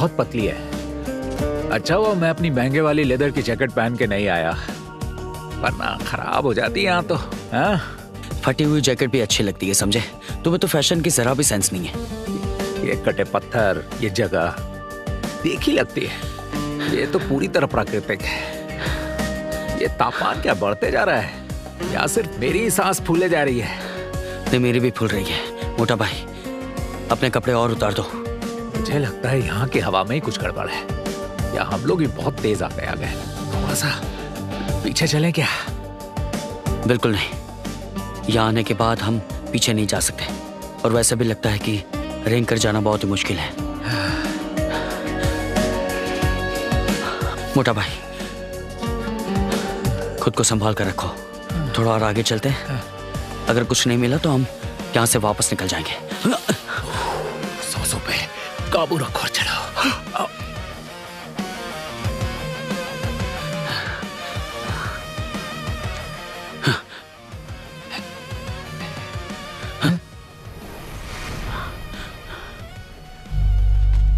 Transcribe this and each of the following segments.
बहुत पतली है। अच्छा हुआ मैं अपनी महंगे वाली लेदर की जैकेट पहन के नहीं आया, वरना खराब हो जाती यहाँ तो। हाँ, फटी हुई जैकेट भी अच्छी लगती है, समझे? तुम्हें तो फैशन की जरा भी सेंस नहीं है। ये कटे पत्थर, ये जगह देखी लगती है, ये तो पूरी तरह प्राकृतिक है। ये तापमान क्या बढ़ते जा रहा है या सिर्फ मेरी ही सांस फूले जा रही है? नहीं, मेरी भी फूल रही है। मोटा भाई, अपने कपड़े और उतार दो। मुझे लगता है यहाँ की हवा में ही कुछ गड़बड़ है, या हम लोग भी बहुत तेज आ गए। थोड़ा सा पीछे चलें क्या? बिल्कुल नहीं, यहाँ आने के बाद हम पीछे नहीं जा सकते, और वैसे भी लगता है कि रेंग कर जाना बहुत ही मुश्किल है। मोटा भाई, खुद को संभाल कर रखो, थोड़ा और आगे चलते हैं। अगर कुछ नहीं मिला तो हम यहाँ से वापस निकल जाएंगे। सांसों पे काबू रखो और चलो।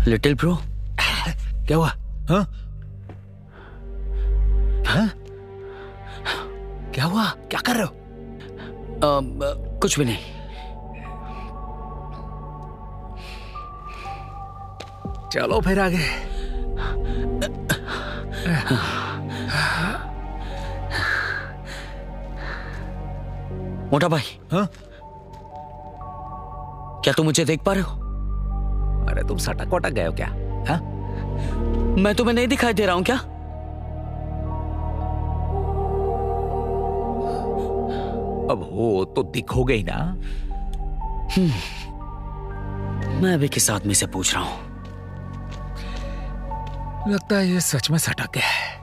लिटिल ब्रो, क्या हुआ? हाँ? हाँ? क्या हुआ? क्या कर रहे हो? कुछ भी नहीं। चलो फिर आगे। मोटा भाई, हाँ? क्या तुम मुझे देख पा रहे हो? अरे तुम सटक वटक गए हो क्या? हाँ? मैं तुम्हें नहीं दिखाई दे रहा हूं क्या? अब हो तो दिखोगे ही ना। मैं अभी किस आदमी से पूछ रहा हूं? लगता है ये सच में सटक गया है।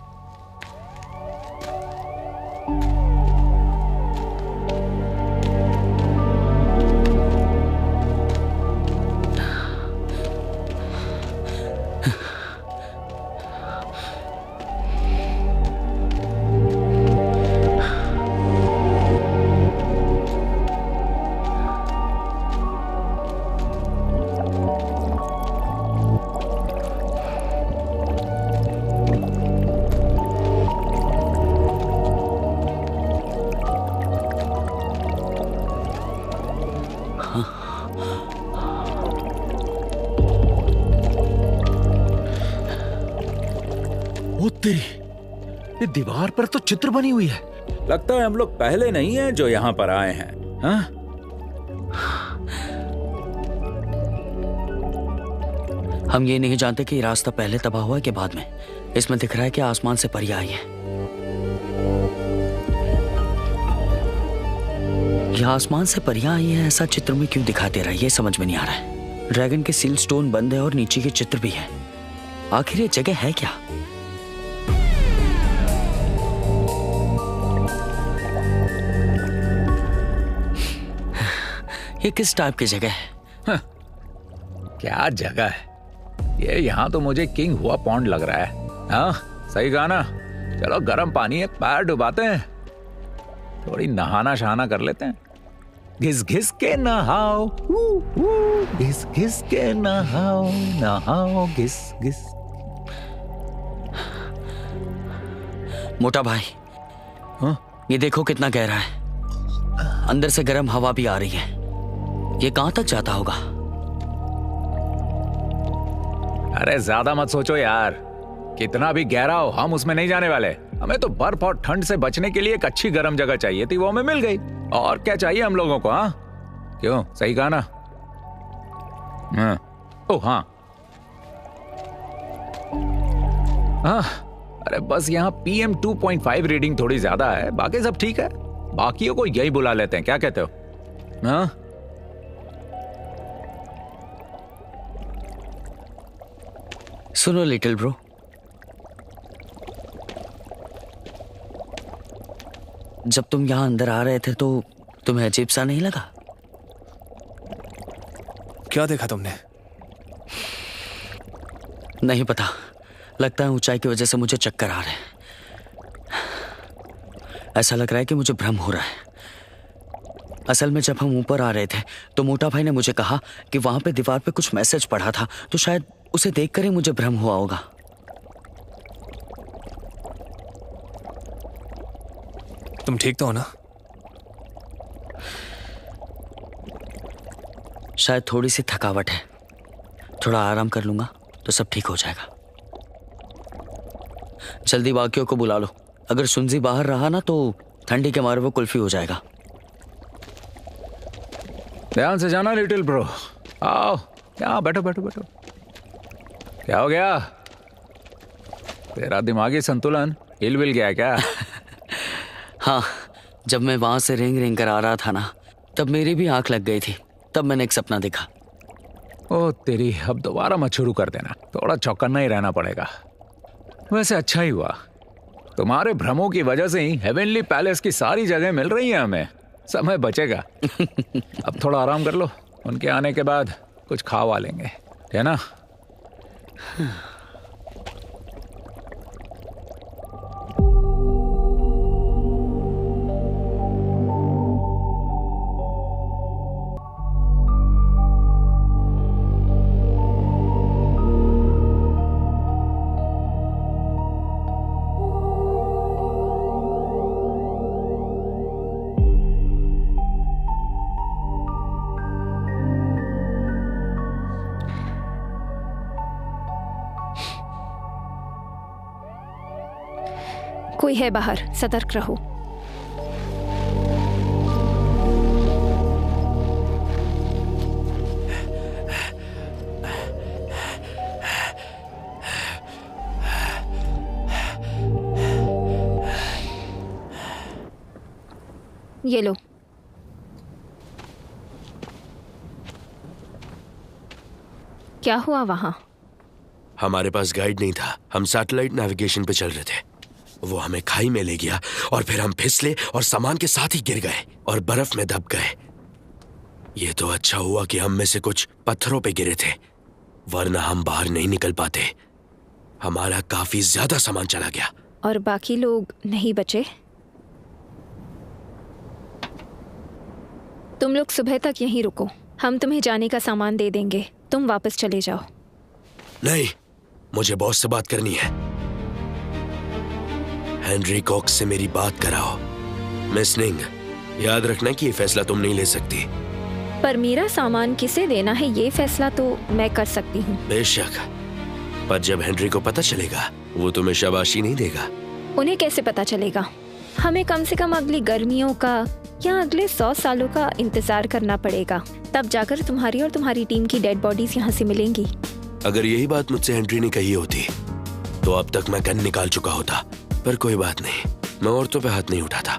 तेरी, ये दीवार पर तो चित्र बनी हुई है। लगता है हम लोग पहले नहीं हैं जो यहाँ पर आए हैं। हाँ? हम ये नहीं जानते कि रास्ता पहले तबाह हुआ कि बाद में। इसमें दिख रहा है कि आसमान से परी आई है। यह आसमान से परियां आई है, ऐसा चित्र में क्यों दिखा दे रहा है, ये समझ में नहीं आ रहा है। ड्रैगन के सील स्टोन बंद है और नीचे के चित्र भी है। आखिर ये जगह है क्या? ये किस टाइप की जगह है? हाँ, क्या जगह है ये? यहाँ तो मुझे किंग हुआ पॉन्ड लग रहा है। हाँ, सही कहा ना। चलो गर्म पानी है, पैर डुबाते हैं, थोड़ी नहाना शहाना कर लेते हैं। घिस घिस के नहाओ, घिस घिस के नहाओ, नहाओ घिस घिस। मोटा भाई, हाँ? ये देखो कितना गहरा है। अंदर से गर्म हवा भी आ रही है। ये कहां तक जाता होगा? अरे ज्यादा मत सोचो यार, कितना भी गहरा हो हम उसमें नहीं जाने वाले। हमें तो बर्फ और ठंड से बचने के लिए एक अच्छी गर्म जगह चाहिए थी, वो हमें मिल गई। और क्या चाहिए हम लोगों को? हाँ, क्यों? सही कहा ना? हाँ। ओ हाँ हाँ, अरे बस यहाँ PM 2.5 रीडिंग थोड़ी ज्यादा है, बाकी सब ठीक है। बाकियों को यही बुला लेते हैं, क्या कहते हो? हाँ? सुनो लिटिल ब्रो, जब तुम यहां अंदर आ रहे थे तो तुम्हें अजीब सा नहीं लगा? क्या देखा तुमने? नहीं पता, लगता है ऊंचाई की वजह से मुझे चक्कर आ रहे हैं। ऐसा लग रहा है कि मुझे भ्रम हो रहा है। असल में जब हम ऊपर आ रहे थे तो मोटा भाई ने मुझे कहा कि वहां पे दीवार पे कुछ मैसेज पढ़ा था, तो शायद उसे देखकर ही मुझे भ्रम हुआ होगा। तुम ठीक तो हो ना? शायद थोड़ी सी थकावट है, थोड़ा आराम कर लूंगा तो सब ठीक हो जाएगा। जल्दी बाकियों को बुला लो। अगर सुनजी बाहर रहा ना तो ठंडी के मारे वो कुल्फी हो जाएगा। ध्यान से जाना लिटिल ब्रो। आओ यहाँ बैठो बैठो बैठो। क्या हो गया? तेरा दिमागी संतुलन हिल विल गया क्या? हाँ, जब मैं वहां से रेंग रेंग कर आ रहा था ना, तब मेरी भी आंख लग गई थी। तब मैंने एक सपना देखा। ओ तेरी, अब दोबारा मत शुरू कर देना, थोड़ा चौकन्ना ही रहना पड़ेगा। वैसे अच्छा ही हुआ, तुम्हारे भ्रमों की वजह से ही हेवनली पैलेस की सारी जगह मिल रही है हमें। समय बचेगा। अब थोड़ा आराम कर लो, उनके आने के बाद कुछ खावा लेंगे, है ना? कोई है बाहर, सतर्क रहो। ये लो। क्या हुआ वहां? हमारे पास गाइड नहीं था, हम सैटेलाइट नेविगेशन पे चल रहे थे। वो हमें खाई में ले गया और फिर हम फिसले और सामान के साथ ही गिर गए और बर्फ में दब गए। ये तो अच्छा हुआ कि हम में से कुछ पत्थरों पे गिरे थे, वरना हम बाहर नहीं निकल पाते। हमारा काफी ज्यादा सामान चला गया। और बाकी लोग नहीं बचे? तुम लोग सुबह तक यहीं रुको, हम तुम्हें जाने का सामान दे देंगे, तुम वापस चले जाओ। नहीं, मुझे बॉस से बात करनी है। हेनरी कॉक्स से मेरी बात कराओ। मिस निंग, याद रखना कि ये फैसला तुम नहीं ले सकती। पर मेरा सामान किसे देना है ये फैसला तो मैं कर सकती हूँ। बेशक, पर जब हेनरी को पता चलेगा वो तुम्हें शाबाशी नहीं देगा। उन्हें कैसे पता चलेगा? हमें कम से कम अगली गर्मियों का या अगले 100 सालों का इंतजार करना पड़ेगा, तब जाकर तुम्हारी और तुम्हारी टीम की डेड बॉडीज यहाँ से मिलेंगी। अगर यही बात मुझसे हेनरी ने कही होती तो अब तक मैं गन निकाल चुका होता, पर कोई बात नहीं, मैं औरतों पे हाथ नहीं उठाता।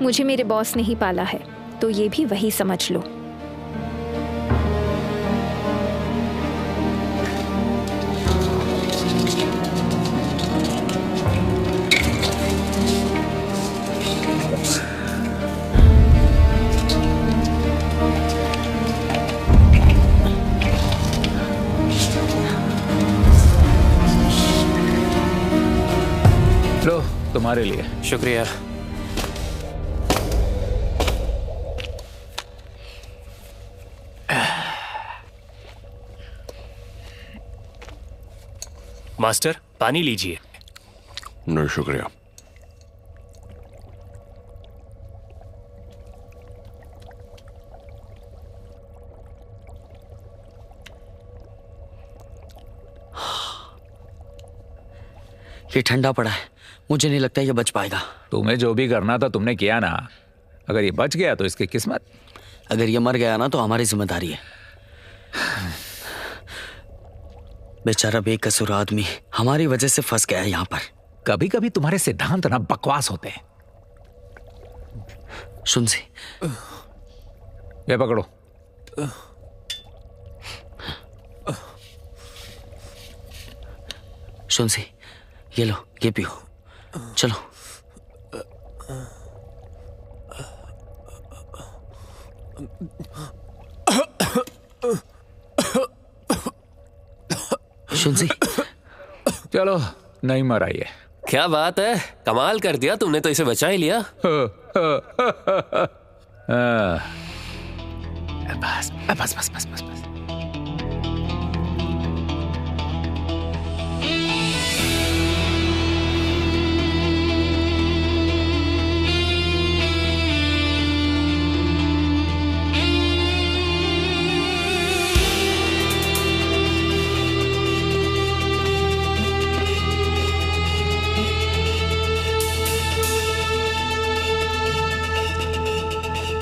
मुझे मेरे बॉस ने ही पाला है, तो ये भी वही समझ लो। लो, तुम्हारे लिए। शुक्रिया। मास्टर, पानी लीजिए। नहीं शुक्रिया। ये ठंडा पड़ा है, मुझे नहीं लगता ये बच पाएगा। तुम्हें जो भी करना था तुमने किया ना। अगर ये बच गया तो इसकी किस्मत। अगर ये मर गया ना तो हमारी जिम्मेदारी है। बेचारा बेकसूर आदमी हमारी वजह से फंस गया है यहाँ पर। कभी कभी तुम्हारे सिद्धांत ना बकवास होते हैं। सुन सी, ये पकड़ो। सुन सी, ये लो, ये पियो। चलो। सुनसी, चलो, नहीं मरा ये। क्या बात है, कमाल कर दिया तुमने तो, इसे बचा ही लिया। बस बस बस बस बस बस।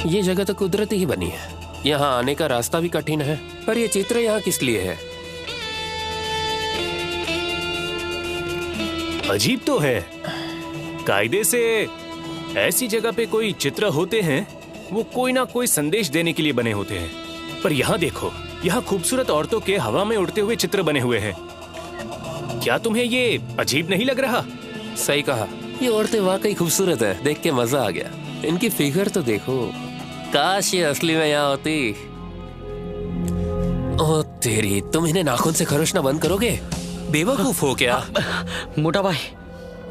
ये जगह तो कुदरती ही बनी है, यहाँ आने का रास्ता भी कठिन है, पर ये चित्र यहाँ किस लिए है? अजीब तो है। कायदे से ऐसी जगह पे कोई चित्र होते हैं, वो कोई ना कोई संदेश देने के लिए बने होते हैं। पर यहाँ देखो, यहाँ खूबसूरत औरतों के हवा में उड़ते हुए चित्र बने हुए हैं। क्या तुम्हें ये अजीब नहीं लग रहा? सही कहा, ये औरतें वाकई खूबसूरत है, देख के मजा आ गया। इनकी फिगर तो देखो, काश ये असली में यहाँ होती। ओ तेरी, तुम इन्हें नाखून से खरोचना बंद करोगे? बेवकूफ हो क्या? मोटा भाई,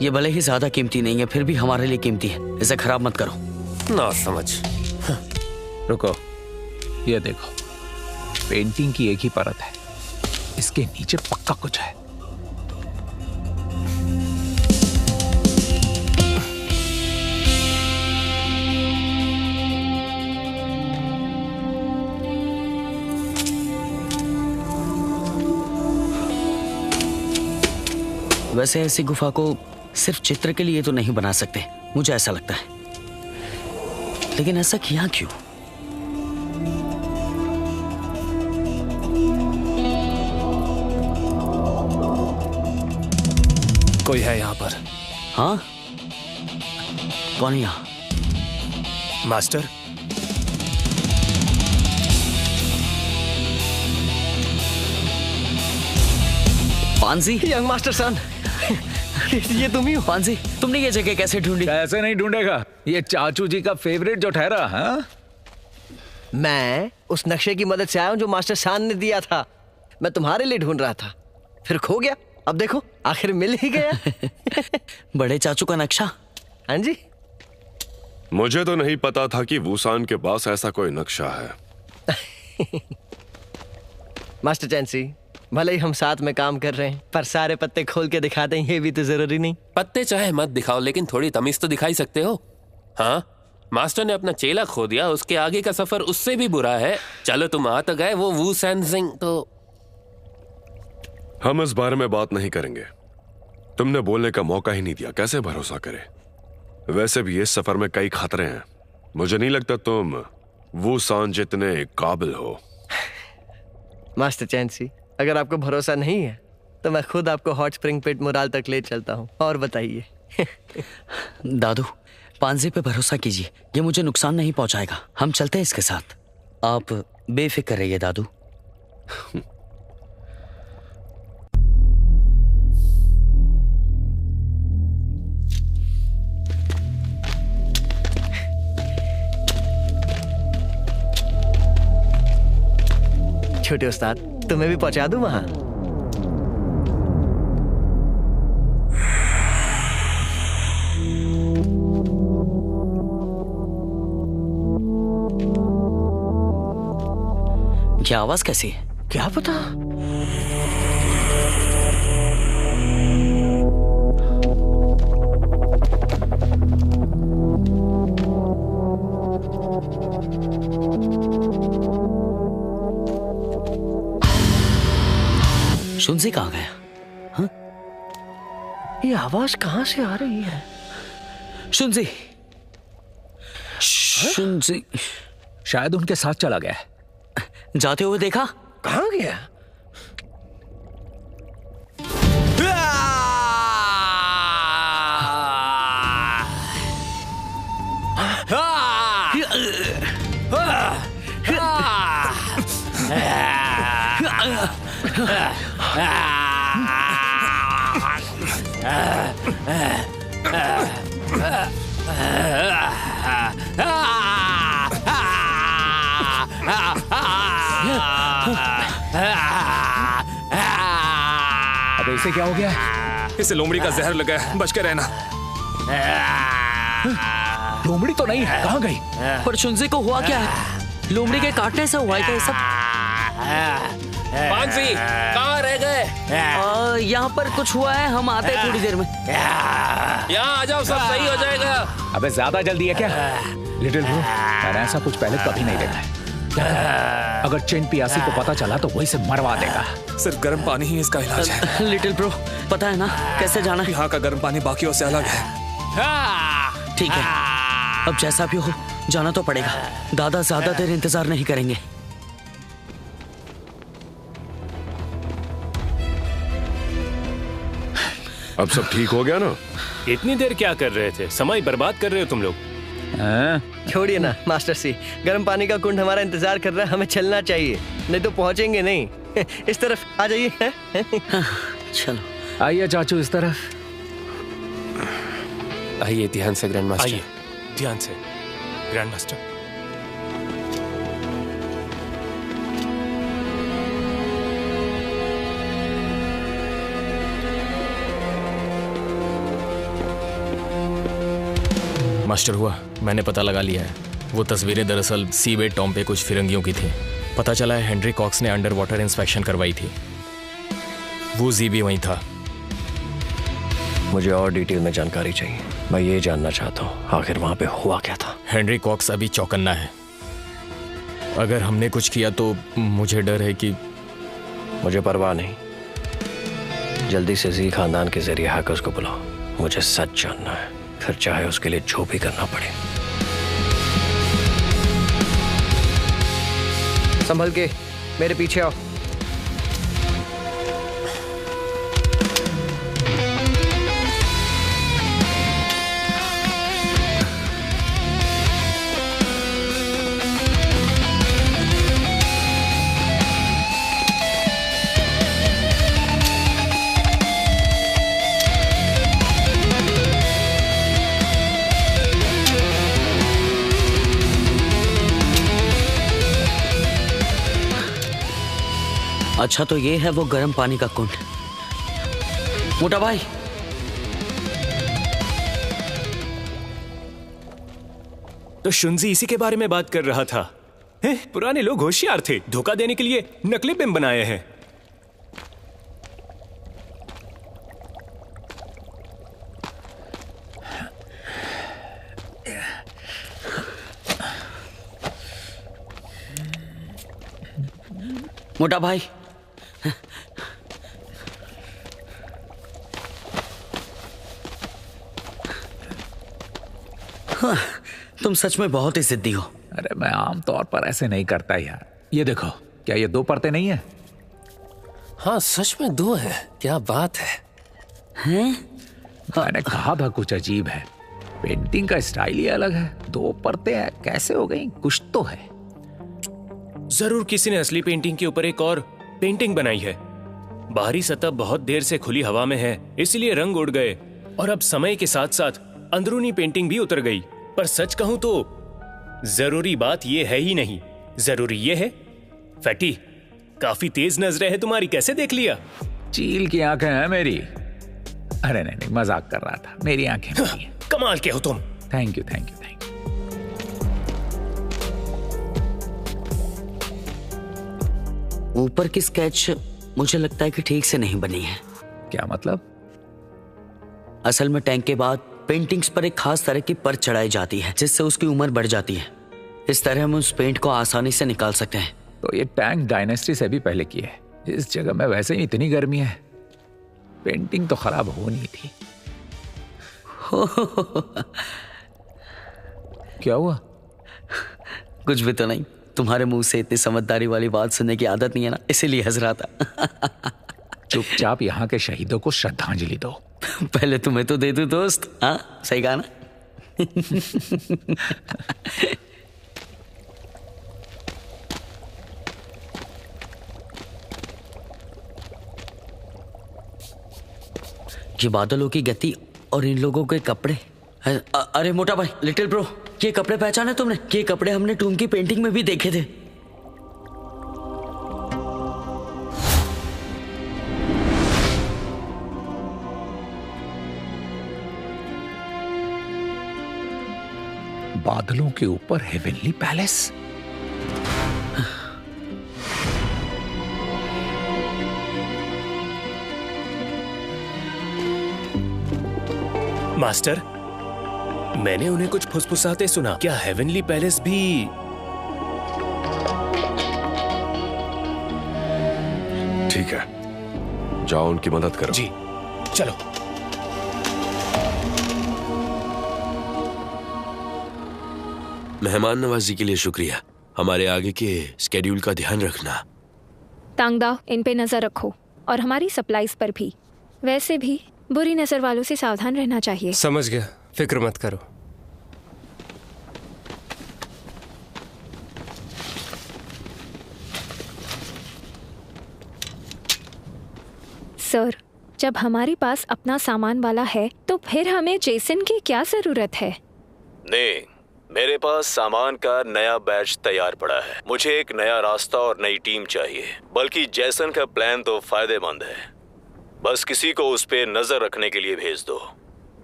ये भले ही ज्यादा कीमती नहीं है, फिर भी हमारे लिए कीमती है, इसे खराब मत करो। ना समझ। रुको, ये देखो, पेंटिंग की एक ही परत है, इसके नीचे पक्का कुछ है। वैसे ऐसी गुफा को सिर्फ चित्र के लिए तो नहीं बना सकते, मुझे ऐसा लगता है। लेकिन ऐसा किया क्यों? कोई है यहाँ पर? हाँ, कौन है यहाँ? मास्टर, पांजी। यंग मास्टर सन, ये तुम ही हो? पांजी, तुमने ये जगह कैसे ढूंढी? कैसे नहीं ढूंढेगा, ये चाचू जी का फेवरेट जो ठहरा। हाँ, मैं उस नक्शे की मदद से आया हूँ जो मास्टर शान ने दिया था। मैं तुम्हारे लिए ढूंढ रहा था, फिर खो गया। अब देखो, आखिर मिल ही गया। बड़े चाचू का नक्शा? हाँ जी। मुझे तो नहीं पता था कि वूसान के पास ऐसा कोई नक्शा है। मास्टर चैंसी, भले ही हम साथ में काम कर रहे हैं, पर सारे पत्ते खोल के दिखा दें ये भी तो जरूरी नहीं। पत्ते चाहे मत दिखाओ, लेकिन थोड़ी तमीज तो दिखाई सकते हो। हाँ, मास्टर ने अपना चेला खो दिया, उसके आगे का सफर उससे भी बुरा है। चलो तुम आ तो गए, वो वूसान सिंह तो। हम इस बारे में बात नहीं करेंगे, तुमने बोलने का मौका ही नहीं दिया, कैसे भरोसा करे? वैसे भी इस सफर में कई खतरे हैं, मुझे नहीं लगता तुम वूसान जितने काबिल हो। मास्टर चैंसी, अगर आपको भरोसा नहीं है तो मैं खुद आपको हॉट स्प्रिंग पिट मोराल तक ले चलता हूँ। और बताइए। दादू, पांजे पे भरोसा कीजिए, ये मुझे नुकसान नहीं पहुंचाएगा। हम चलते हैं इसके साथ, आप बेफिक्र रहिए दादू। छोटे उस्ताद, तुम्हें भी पहुंचा दूं वहां? क्या आवाज कैसी है? क्या पता। शुनजी कहाँ गया? हाँ? ये आवाज कहाँ से आ रही है? शुनजी, शुनजी शायद उनके साथ चला गया है। जाते हुए देखा? कहाँ गया? अब इसे क्या हो गया? इसे लोमड़ी का जहर लगा है, बच के रहना। लोमड़ी तो नहीं है, कहाँ गई? पर शुनजी को हुआ क्या है? लोमड़ी के काटने से हुआ है क्या ये सब? पांजी, कहाँ रह गए? यहाँ पर कुछ हुआ है, हम आते हैं थोड़ी देर में। यहाँ आ जाओ, सब सही हो जाएगा। अबे ज्यादा जल्दी है क्या? लिटिल ब्रो, मैंने ऐसा कुछ पहले कभी नहीं देखा है। अगर चिन पियासी को पता चला तो वो इसे मरवा देगा। सिर्फ गर्म पानी ही इसका इलाज है। लिटिल ब्रो, पता है ना कैसे जाना है? यहाँ का गर्म पानी बाकियों से अलग है। ठीक है। अब जैसा भी हो जाना तो पड़ेगा। दादा ज्यादा देर इंतजार नहीं करेंगे। अब सब ठीक हो गया ना? इतनी देर क्या कर रहे थे? समय बर्बाद कर रहे हो तुम लोग। छोड़िए ना मास्टर सी, गर्म पानी का कुंड हमारा इंतजार कर रहा है, हमें चलना चाहिए, नहीं तो पहुंचेंगे नहीं। इस तरफ आ जाइए। चलो आइए चाचू इस तरफ। आइए ध्यान से ग्रैंड मास्टर। आइए ध्यान से ग्रैंड मास्टर। मास्टर हुआ, मैंने पता लगा लिया है। वो तस्वीरें दरअसल सीबेड टॉम पे कुछ फिरंगियों की थी। पता चला है हेनरी कॉक्स ने अंडर वाटर इंस्पेक्शन करवाई थी। वो जी भी वहीं था। मुझे और डिटेल में जानकारी चाहिए। मैं ये जानना चाहता हूँ आखिर वहां पे हुआ क्या था। हेनरी कॉक्स अभी चौकन्ना है। अगर हमने कुछ किया तो मुझे डर है कि। मुझे परवाह नहीं, जल्दी से जी खानदान के जरिए हैकर्स को बुलाओ। मुझे सच जानना है, फिर चाहे उसके लिए जो भी करना पड़े। संभल के, मेरे पीछे आओ। अच्छा तो ये है वो गर्म पानी का कुंड। मोटा भाई, तो शुंजी इसी के बारे में बात कर रहा था। पुराने लोग होशियार थे, धोखा देने के लिए नकली बिंब बनाए हैं। मोटा भाई, हाँ, तुम सच में बहुत ही जिद्दी हो। अरे मैं आमतौर पर ऐसे नहीं करता यार। ये देखो, क्या ये 2 परतें नहीं है? हाँ सच में 2 है। क्या बात है। मैंने कहा था कुछ अजीब है। पेंटिंग का स्टाइल ही अलग है। 2 परतें कैसे हो गई? कुछ तो है। जरूर किसी ने असली पेंटिंग के ऊपर एक और पेंटिंग बनाई है। बाहरी सतह बहुत देर से खुली हवा में है, इसलिए रंग उड़ गए और अब समय के साथ साथ अंदरूनी पेंटिंग भी उतर गई। पर सच कहूं तो जरूरी बात यह है ही नहीं। जरूरी यह है, फैटी काफी तेज नजरें है तुम्हारी, कैसे देख लिया? चील की आंखें हैं मेरी। अरे नहीं, मजाक कर रहा था। मेरी आंखें नहीं हैं। कमाल के हो तुम। Thank you thank you thank you. ऊपर की स्केच मुझे लगता है कि ठीक से नहीं बनी है। क्या मतलब? असल में टैंक के बाद पेंटिंग्स पर एक खास तरह की परत चढ़ाई जाती है जिससे उसकी उम्र बढ़ जाती है। इस तरह हम उस पेंट को आसानी से निकाल सकते हैं। तो ये टैंक डायनेस्टी से भी पहले की है। इस जगह में वैसे ही इतनी गर्मी है, पेंटिंग तो खराब होनी थी। क्या हुआ? कुछ भी तो नहीं। तुम्हारे मुंह से इतनी समझदारी वाली बात सुनने की आदत नहीं है ना, इसीलिए हंस रहा था। चुपचाप यहाँ के शहीदों को श्रद्धांजलि दो। पहले तुम्हें तो दे दूं दोस्त। हाँ सही कहा ना? ये बादलों की गति और इन लोगों के कपड़े। अरे मोटा भाई, लिटिल ब्रो, ये कपड़े पहचाने तुमने? ये कपड़े हमने टूम की पेंटिंग में भी देखे थे। बादलों के ऊपर हेवनली पैलेस। मास्टर, मैंने उन्हें कुछ फुसफुसाते सुना। क्या हेवनली पैलेस भी? ठीक है, जाओ उनकी मदद करो। जी, चलो। मेहमान नवाजी के लिए शुक्रिया। हमारे आगे के स्केड्यूल का ध्यान रखना। तांगदा, इन पे नजर रखो और हमारी सप्लाईज पर भी। वैसे भी बुरी नजर वालों से सावधान रहना चाहिए। समझ गया, फिक्र मत करो। सर, जब हमारे पास अपना सामान वाला है तो फिर हमें जेसन की क्या जरूरत है? नहीं, मेरे पास सामान का नया बैच तैयार पड़ा है। मुझे एक नया रास्ता और नई टीम चाहिए। बल्कि जेसन का प्लान तो फायदेमंद है, बस किसी को उस पे नजर रखने के लिए भेज दो।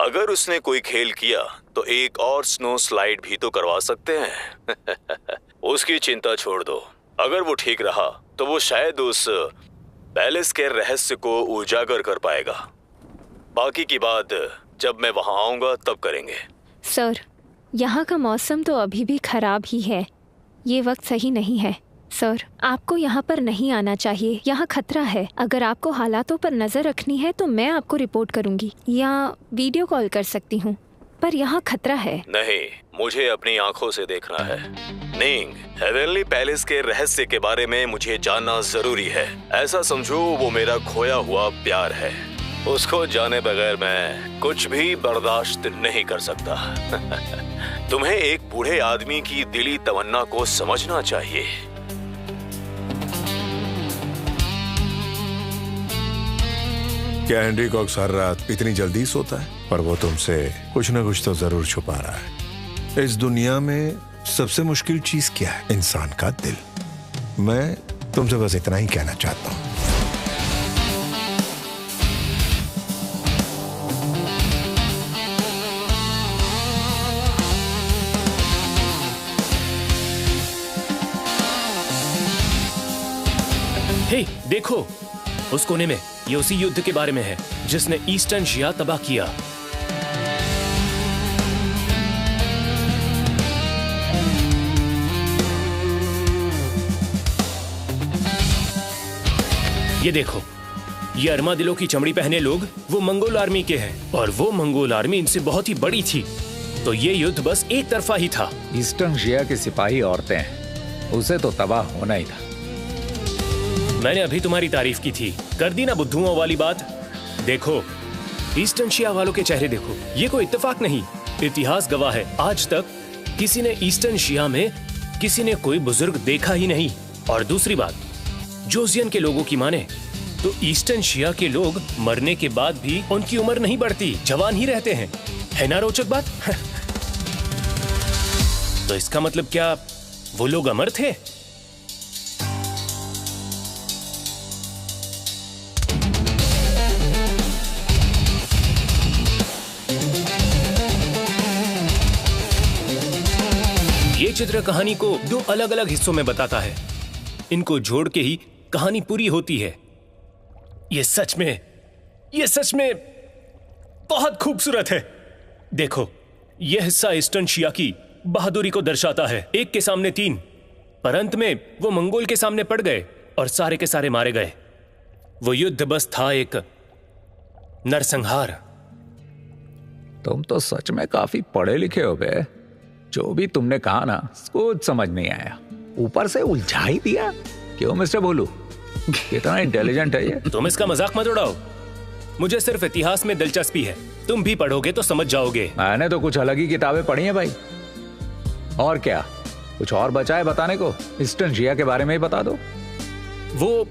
अगर उसने कोई खेल किया तो एक और स्नो स्लाइड भी तो करवा सकते हैं। उसकी चिंता छोड़ दो। अगर वो ठीक रहा तो वो शायद उस पैलेस के रहस्य को उजागर कर पाएगा। बाकी की बात जब मैं वहां आऊंगा तब करेंगे। सर, यहाँ का मौसम तो अभी भी खराब ही है। ये वक्त सही नहीं है। सर, आपको यहाँ पर नहीं आना चाहिए। यहाँ खतरा है। अगर आपको हालातों पर नजर रखनी है तो मैं आपको रिपोर्ट करूँगी या वीडियो कॉल कर सकती हूँ, पर यहाँ खतरा है। नहीं, मुझे अपनी आंखों से देखना है। निंग, हेवनली पैलेस के रहस्य के बारे में मुझे जानना जरूरी है। ऐसा समझो वो मेरा खोया हुआ प्यार है। उसको जाने बगैर मैं कुछ भी बर्दाश्त नहीं कर सकता। तुम्हें एक बूढ़े आदमी की दिली तमन्ना को समझना चाहिए। क्या हेनरी कॉक्स हर रात इतनी जल्दी सोता है? पर वो तुमसे कुछ ना कुछ तो जरूर छुपा रहा है। इस दुनिया में सबसे मुश्किल चीज क्या है? इंसान का दिल। मैं तुमसे बस इतना ही कहना चाहता हूँ। हे, देखो उस कोने में, ये उसी युद्ध के बारे में है जिसने ईस्टर्न शिया तबाह किया। ये देखो, ये अरमादिलो की चमड़ी पहने लोग वो मंगोल आर्मी के हैं और वो मंगोल आर्मी इनसे बहुत ही बड़ी थी। तो ये युद्ध बस एक तरफा ही था। ईस्टर्न शिया के सिपाही औरतें हैं, उसे तो तबाह होना ही था। मैंने अभी तुम्हारी तारीफ की थी, कर दी ना बुद्धुओं वाली बात। देखो, ईस्टर्न शिया वालों के चेहरे देखो। ये कोई इत्तेफाक नहीं, इतिहास गवाह है। आज तक किसी ने ईस्टर्न शिया में किसी ने कोई बुजुर्ग देखा ही नहीं। और दूसरी बात, जोसियन के लोगों की माने तो ईस्टर्न शिया के लोग मरने के बाद भी उनकी उम्र नहीं बढ़ती, जवान ही रहते हैं। है ना रोचक बात? तो इसका मतलब क्या वो लोग अमर थे? ये चित्र कहानी को दो अलग अलग हिस्सों में बताता है। इनको जोड़ के ही कहानी पूरी होती है। ये सच में बहुत खूबसूरत है। देखो, यह हिस्सा ईस्टर्न शिया की बहादुरी को दर्शाता है। एक के सामने तीन, पर अंत में वो मंगोल के सामने पड़ गए और सारे के सारे मारे गए। वो युद्ध बस था एक नरसंहार। तुम तो सच में काफी पढ़े लिखे हो बे। जो भी तुमने कहा ना, कुछ समझ नहीं आया, ऊपर से उलझा ही दिया। क्यों मिस्टर भोलू, कितना इंटेलिजेंट है ये। तुम इसका मजाक मत उड़ाओ। मुझे सिर्फ इतिहास में दिलचस्पी है। तुम भी पढ़ोगे तो समझ जाओगे। मैंने तो कुछ अलग ही किताबें पढ़ी हैं भाई। और क्या कुछ और बचा है बताने को? ईस्टर्न शिया के बारे में ही बता दो। वो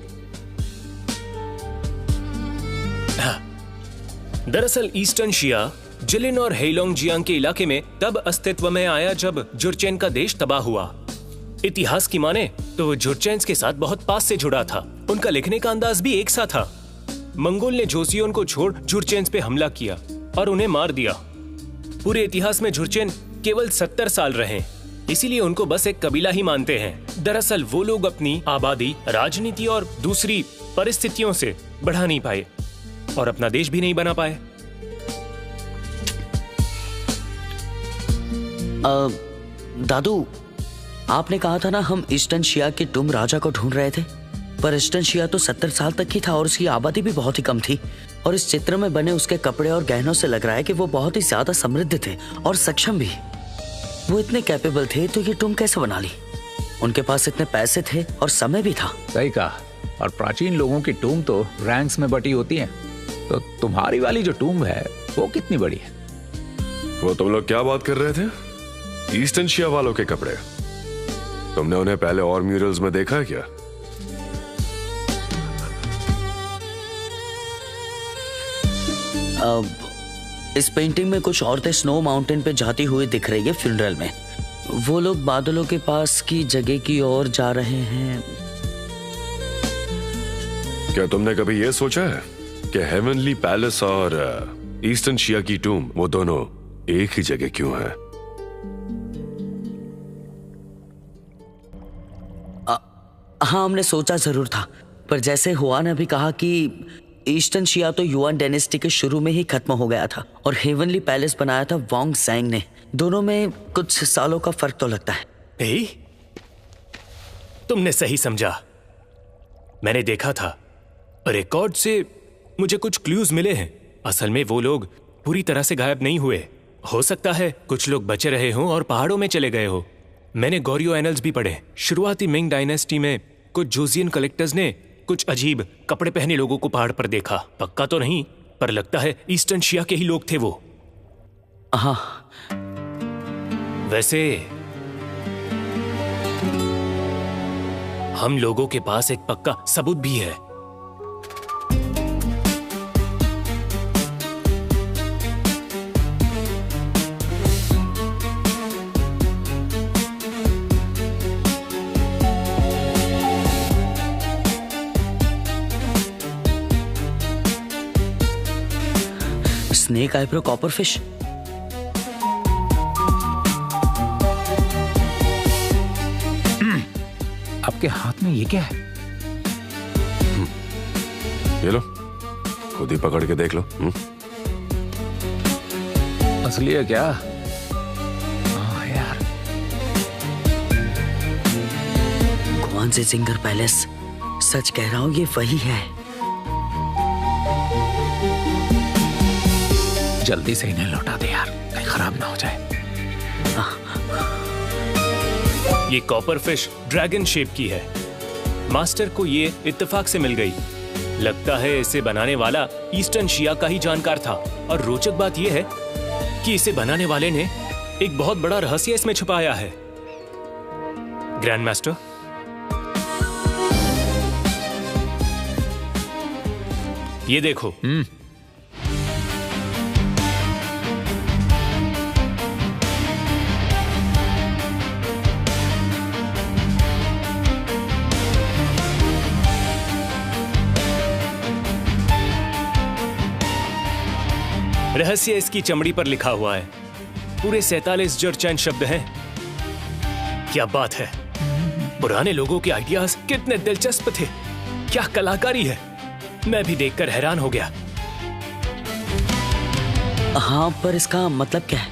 दरअसल ईस्टर्न शिया जिलिन और हेलोंगजियांग के इलाके में तब अस्तित्व में आया जब जुरचेन का देश तबाह हुआ। इतिहास की माने तो जुरचेन्स के साथ बहुत पास से जुड़ा था। उनका लिखने का अंदाज भी एक सा था। मंगोल ने जोसियोन को छोड़ जुरचेन्स पे हमला किया और उन्हें मार दिया। पूरे इतिहास में जुरचेन केवल 70 साल रहे, इसीलिए उनको बस एक कबीला ही मानते हैं। दरअसल वो लोग अपनी आबादी, राजनीति और दूसरी परिस्थितियों से बढ़ा नहीं पाए और अपना देश भी नहीं बना पाए। दादू, आपने कहा था ना हम ईस्टर्न शिया के टुम राजा को ढूंढ रहे थे, पर ईस्टर्न शिया तो 70 साल तक ही था और उसकी आबादी भी बहुत ही कम थी। और इस चित्र में बने उसके कपड़े और गहनों से लग रहा है कि वो बहुत ही ज्यादा समृद्ध थे और सक्षम भी। वो इतने कैपेबल थे तो ये टूम कैसे बना ली? उनके पास इतने पैसे थे और समय भी था। सही कहा। और प्राचीन लोगों की टूम तो रैंक्स में बटी होती हैं। तो तुम्हारी वाली जो टूम है वो कितनी बड़ी है? वो तुम लोग क्या बात कर रहे थे? ईस्टर्न शिया वालों के कपड़े। तुमने उन्हें पहले और म्यूरल्स में देखा है क्या? इस पेंटिंग में कुछ औरतें स्नो माउंटेन पे जाती हुई दिख रही है फ्यूनरल में। वो लोग बादलों के पास की जगह की ओर जा रहे हैं। क्या तुमने कभी ये सोचा है कि हेवनली पैलेस और ईस्टर्न शिया की टूम वो दोनों एक ही जगह क्यों है? हाँ, हमने सोचा जरूर था, पर जैसे हुआ ने भी कहा कि ईस्टर्न शिया तो युआन डायनेस्टी के शुरू में ही खत्म हो गया था और हेवनली पैलेस बनाया था वांग सैंग ने। दोनों में कुछ सालों का फर्क तो लगता है। तुमने सही समझा। मैंने देखा था, रिकॉर्ड से मुझे कुछ क्लूज मिले हैं। असल में वो लोग पूरी तरह से गायब नहीं हुए। हो सकता है कुछ लोग बचे रहे हों और पहाड़ों में चले गए हो। मैंने गौरियो एनल्स भी पढ़े। शुरुआती मिंग डायनेस्टी में कुछ जोजियन कलेक्टर्स ने कुछ अजीब कपड़े पहने लोगों को पहाड़ पर देखा। पक्का तो नहीं, पर लगता है ईस्टर्न शिया के ही लोग थे वो। हाँ। वैसे हम लोगों के पास एक पक्का सबूत भी है। Snake eyebrow copperfish. आपके हाथ में ये क्या है? ये लो, खुद ही पकड़ के देख लो। असली है क्या? यार, गुआनजे जिंगर पैलेस। सच कह रहा हूं, ये वही है। जल्दी से इन्हें लौटा दे यार, कहीं खराब ना हो जाए। ये कॉपर फिश ड्रैगन शेप की है। मास्टर को ये इत्तेफाक से मिल गई। लगता है इसे बनाने वाला ईस्टर्न शिया का ही जानकार था। और रोचक बात यह है कि इसे बनाने वाले ने एक बहुत बड़ा रहस्य इसमें छुपाया है। ग्रैंड मास्टर, ये देखो। रहस्य इसकी चमड़ी पर लिखा हुआ है। पूरे 47 जर्चैन शब्द हैं। क्या बात है! पुराने लोगों के आइडियाज कितने दिलचस्प थे। क्या कलाकारी है! मैं भी देखकर हैरान हो गया। हाँ, पर इसका मतलब क्या है?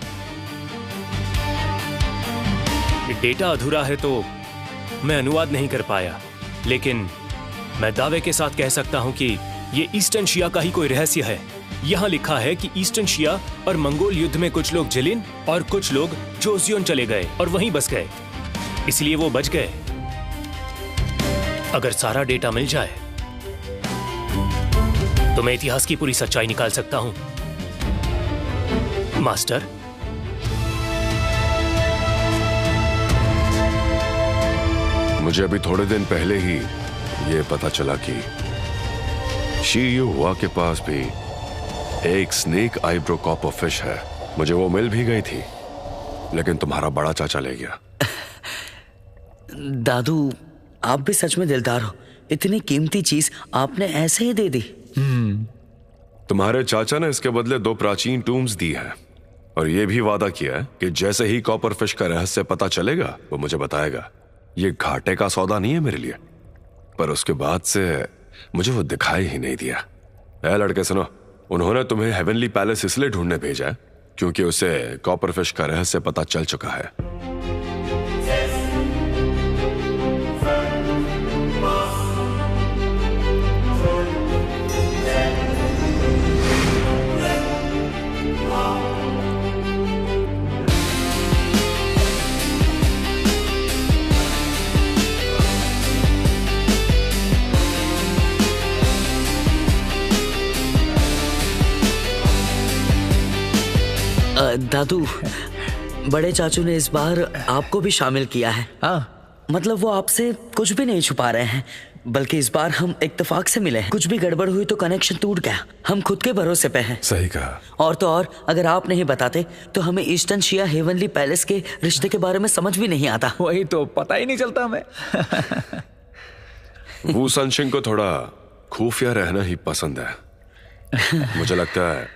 डेटा अधूरा है तो मैं अनुवाद नहीं कर पाया, लेकिन मैं दावे के साथ कह सकता हूं कि ये ईस्टर्न शिया का ही कोई रहस्य है। यहाँ लिखा है कि ईस्टर्न शिया और मंगोल युद्ध में कुछ लोग जिलिन और कुछ लोग जोजियन चले गए और वहीं बस गए, इसलिए वो बच गए। अगर सारा डेटा मिल जाए तो मैं इतिहास की पूरी सच्चाई निकाल सकता हूं। मास्टर, मुझे अभी थोड़े दिन पहले ही ये पता चला कि शी यू हुआ के पास भी एक स्नेक आईब्रो कॉपर फिश है। मुझे वो मिल भी गई थी, लेकिन तुम्हारा बड़ा चाचा ले गया। दादू, आप भी सच में दिलदार हो। इतनी कीमती चीज आपने ऐसे ही दे दी। तुम्हारे चाचा ने इसके बदले 2 प्राचीन टूम्स दी है और ये भी वादा किया है कि जैसे ही कॉपर फिश का रहस्य पता चलेगा वो मुझे बताएगा। ये घाटे का सौदा नहीं है मेरे लिए, पर उसके बाद से मुझे वो दिखाई ही नहीं दिया। ऐ लड़के सुनो, उन्होंने तुम्हें हेवनली पैलेस इसलिए ढूंढने भेजा है क्योंकि उसे कॉपर फिश का रहस्य पता चल चुका है। दादू, बड़े चाचू ने इस बार आपको भी शामिल किया है। हाँ, मतलब वो आपसे कुछ भी नहीं छुपा रहे हैं, बल्कि इस बार हम इत्तेफाक से मिले हैं। कुछ भी गड़बड़ हुई तो कनेक्शन टूट गया। हम खुद के भरोसे पे हैं। सही कहा। और तो और, अगर आप नहीं बताते तो हमें ईस्टर्न शिया हेवनली पैलेस के रिश्ते के बारे में समझ भी नहीं आता। वही तो, पता ही नहीं चलता हमें। वू सनशिंग को थोड़ा खुफिया रहना ही पसंद है। मुझे लगता है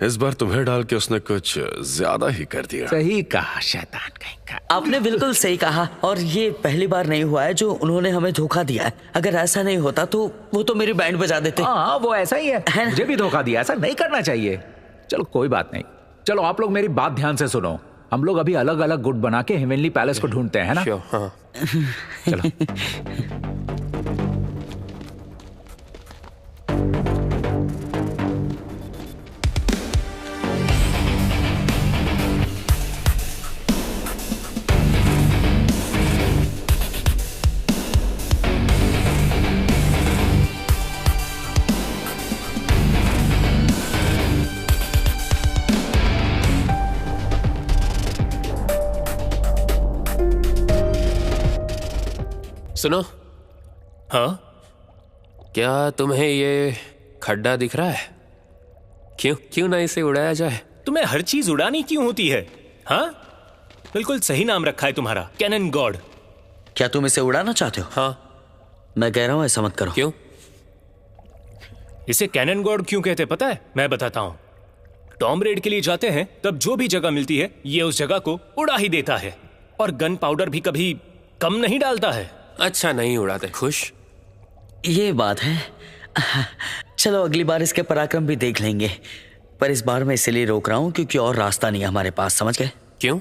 इस बार तुम्हें डाल के उसने कुछ ज्यादा ही कर दिया। सही कहा, शैतान कहीं का। आपने बिल्कुल सही कहा, और ये पहली बार नहीं हुआ है जो उन्होंने हमें धोखा दिया है। अगर ऐसा नहीं होता तो वो तो मेरी बैंड बजा देते। हाँ, वो ऐसा ही है। मुझे भी धोखा दिया, ऐसा नहीं करना चाहिए। चलो कोई बात नहीं। चलो आप लोग मेरी बात ध्यान से सुनो। हम लोग अभी अलग अलग गुट बना के हेवनली पैलेस को ढूंढते हैं, है ना? हाँ। चलो। सुनो। हाँ, क्या तुम्हें ये खड्डा दिख रहा है? क्यों ना इसे उड़ाया जाए? तुम्हें हर चीज उड़ानी क्यों होती है? हाँ, बिल्कुल सही नाम रखा है तुम्हारा, कैनन गॉड। क्या तुम इसे उड़ाना चाहते हो? हाँ। मैं कह रहा हूँ ऐसा मत करो। क्यों? इसे कैनन गॉड क्यों कहते पता है? मैं बताता हूँ। टॉम रेड के लिए जाते हैं तब जो भी जगह मिलती है ये उस जगह को उड़ा ही देता है, और गन पाउडर भी कभी कम नहीं डालता है। अच्छा, नहीं उड़ाते। खुश? ये बात है। चलो अगली बार इसके पराक्रम भी देख लेंगे, पर इस बार मैं इसलिए रोक रहा हूँ क्योंकि और रास्ता नहीं है हमारे पास, समझ गए? क्यों?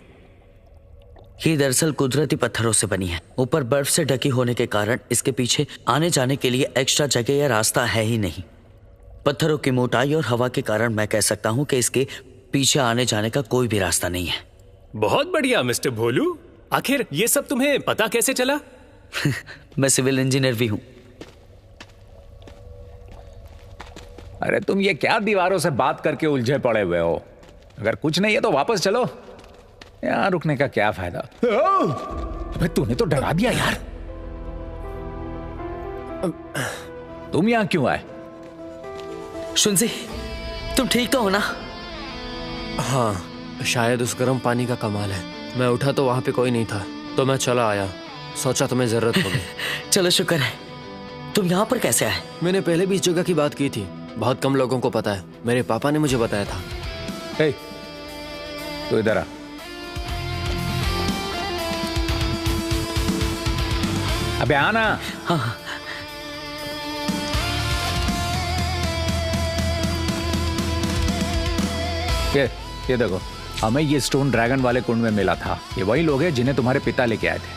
ये दरअसल कुदरती पत्थरों से बनी है। ऊपर बर्फ से ढकी होने के कारण इसके पीछे आने जाने के लिए एक्स्ट्रा जगह या रास्ता है ही नहीं। पत्थरों की मोटाई और हवा के कारण मैं कह सकता हूँ कि इसके पीछे आने जाने का कोई भी रास्ता नहीं है। बहुत बढ़िया मिस्टर भोलू। आखिर ये सब तुम्हें पता कैसे चला? मैं सिविल इंजीनियर भी हूँ। अरे तुम ये क्या दीवारों से बात करके उलझे पड़े हुए हो? अगर कुछ नहीं है तो वापस चलो। यहाँ रुकने का क्या फायदा? अबे तूने तो डरा दिया यार। तुम यहाँ क्यों आए? शुनजी, तुम ठीक तो हो ना? हाँ, शायद उस गर्म पानी का कमाल है। मैं उठा तो वहां पे कोई नहीं था, तो मैं चला आया। सोचा तुम्हें जरूरत होगी। चलो शुक्र है। तुम यहाँ पर कैसे आए? मैंने पहले भी इस जगह की बात की थी, बहुत कम लोगों को पता है। मेरे पापा ने मुझे बताया था। हे, तू इधर आ। अबे आना। हाँ। ये देखो, हमें ये स्टोन ड्रैगन वाले कुंड में मिला था। ये वही लोग हैं जिन्हें तुम्हारे पिता लेके आए थे।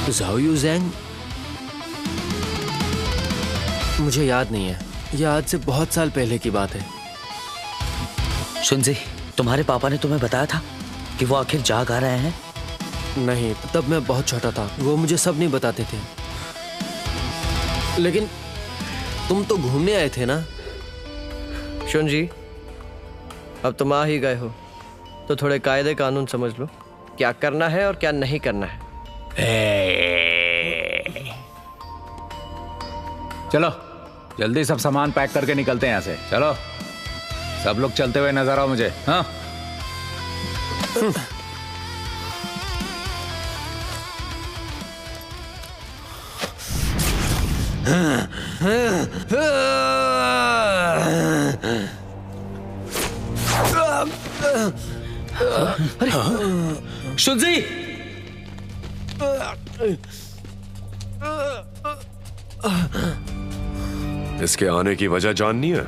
ज़ाओयू ज़ैंग? मुझे याद नहीं है, ये आज से बहुत साल पहले की बात है। शुनजी, तुम्हारे पापा ने तुम्हें बताया था कि वो आखिर जाग आ रहे हैं? नहीं, तब मैं बहुत छोटा था, वो मुझे सब नहीं बताते थे। लेकिन तुम तो घूमने आए थे ना? शुनजी, अब तुम आ ही गए हो तो थोड़े कायदे कानून समझ लो, क्या करना है और क्या नहीं करना है। चलो जल्दी सब सामान पैक करके निकलते हैं यहाँ से। चलो सब लोग चलते हुए नजर आओ मुझे। हाँ शुनजी, इसके आने की वजह जाननी है?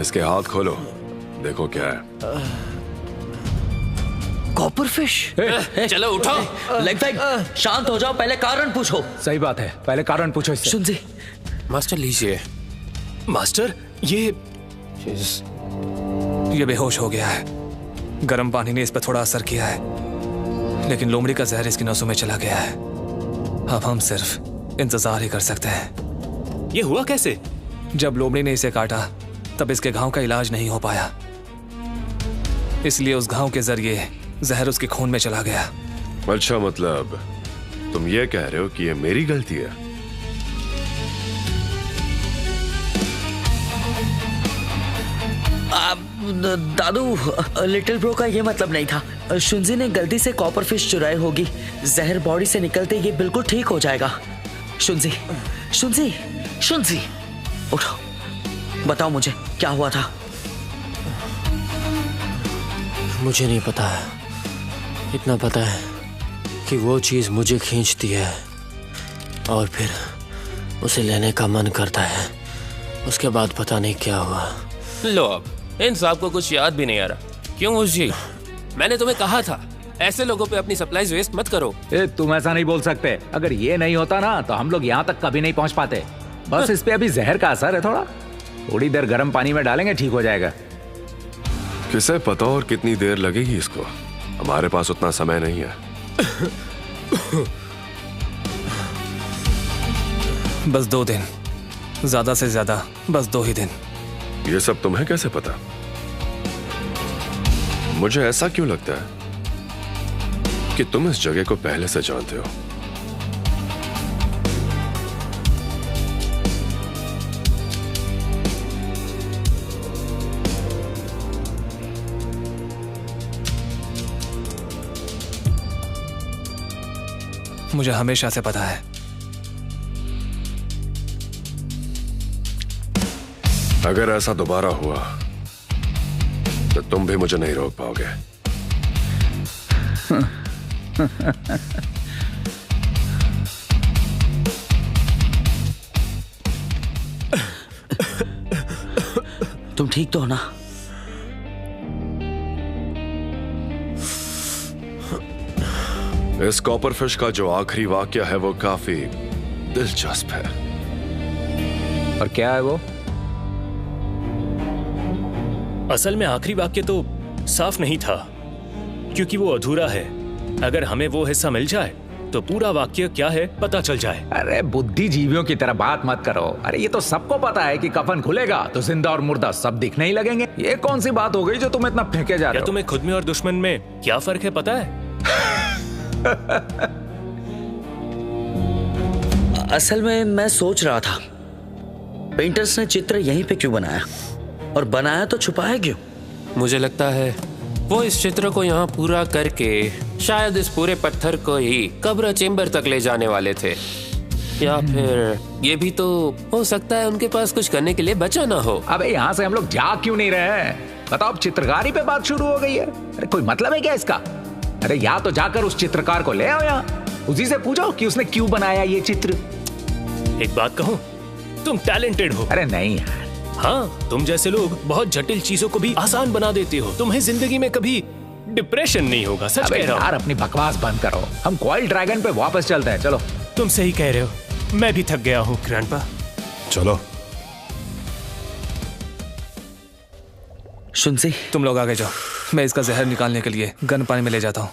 इसके हाथ खोलो, देखो क्या है। Copper fish. चलो उठो। लेग बैग, शांत हो जाओ, पहले कारण पूछो। सही बात है, पहले कारण पूछो इससे। शुनजी। मास्टर लीजिए। मास्टर, ये बेहोश हो गया है। गर्म पानी ने इस पर थोड़ा असर किया है, लेकिन लोमड़ी का जहर इसकी नसों में चला गया है। अब हम सिर्फ इंतजार ही कर सकते हैं। ये हुआ कैसे? जब लोमड़ी ने इसे काटा तब इसके घाव का इलाज नहीं हो पाया, इसलिए उस घाव के जरिए जहर उसके खून में चला गया। अच्छा, मतलब तुम ये कह रहे हो कि ये मेरी गलती है? दादू, लिटिल ब्रो का ये मतलब नहीं था। शुंजी ने गलती से कॉपर फिश चुराई होगी। जहर बॉडी से निकलते ये बिल्कुल ठीक हो जाएगा। शुंजी, शुंजी, शुंजी, उठो, बताओ मुझे क्या हुआ था। मुझे नहीं पता है, इतना पता है कि वो चीज मुझे खींचती है और फिर उसे लेने का मन करता है। उसके बाद पता नहीं क्या हुआ। लो, अब इन साहब को कुछ याद भी नहीं आ रहा। क्यों उस जी? मैंने तुम्हें कहा था ऐसे लोगों पे अपनी सप्लाईज वेस्ट मत करो। तुम ऐसा नहीं बोल सकते। अगर ये नहीं होता ना तो हम लोग यहाँ तक कभी नहीं पहुँच पाते। बस इस पे अभी जहर का असर है, थोड़ी देर गर्म पानी में डालेंगे, ठीक हो जाएगा। किसे पता और कितनी देर लगेगी इसको? हमारे पास उतना समय नहीं है। बस 2 दिन, ज्यादा से ज्यादा बस 2 ही दिन। ये सब तुम्हें कैसे पता? मुझे ऐसा क्यों लगता है कि तुम इस जगह को पहले से जानते हो। मुझे हमेशा से पता है। अगर ऐसा दोबारा हुआ तो तुम भी मुझे नहीं रोक पाओगे। तुम ठीक तो हो ना? इस कॉपर फिश का जो आखिरी वाक्य है वो काफी दिलचस्प है। और क्या है वो? असल में आखिरी वाक्य तो साफ नहीं था, क्योंकि वो अधूरा है। अगर हमें वो हिस्सा मिल जाए तो पूरा वाक्य क्या है पता चल जाए। अरे बुद्धिजीवियों की तरह बात मत करो। अरे ये तो सबको पता है कि कफन खुलेगा तो जिंदा और मुर्दा सब दिखने ही लगेंगे। ये कौन सी बात हो गई जो तुम इतना फेंके जा रहे हो? तुम्हें खुद में और दुश्मन में क्या फर्क है पता है? असल में मैं सोच रहा था पेंटर्स ने चित्र यहीं पे क्यों बनाया, और बनाया तो छुपाया क्यों? मुझे लगता है वो इस चित्र को यहाँ पूरा करके शायद इस पूरे पत्थर को ही कब्र चेंबर तक ले जाने वाले थे। या फिर ये भी तो हो सकता है उनके पास कुछ करने के लिए बचा ना हो। अबे यहाँ से हम लोग जा क्यों नहीं रहे हैं? बताओ, अब चित्रकारी पे बात शुरू हो गई है। अरे कोई मतलब है क्या इसका? अरे या तो जाकर उस चित्रकार को ले आओ यहाँ, उसी से पूछो कि उसने क्यों बनाया ये चित्र। एक बात कहूं, तुम टैलेंटेड हो। अरे नहीं यार। हाँ, तुम जैसे लोग बहुत जटिल चीजों को भी आसान बना देते हो। तुम्हें जिंदगी में कभी डिप्रेशन नहीं होगा। सच कह रहा हूं। यार अपनी बकवास बंद करो, हम कॉइल ड्रैगन पे वापस चलते हैं। चलो। तुम सही कह रहे हो, मैं भी थक गया हूँ ग्रैंडपा। चलो। शुंजी, तुम लोग आगे जाओ, मैं इसका जहर निकालने के लिए गर्म पानी में ले जाता हूँ।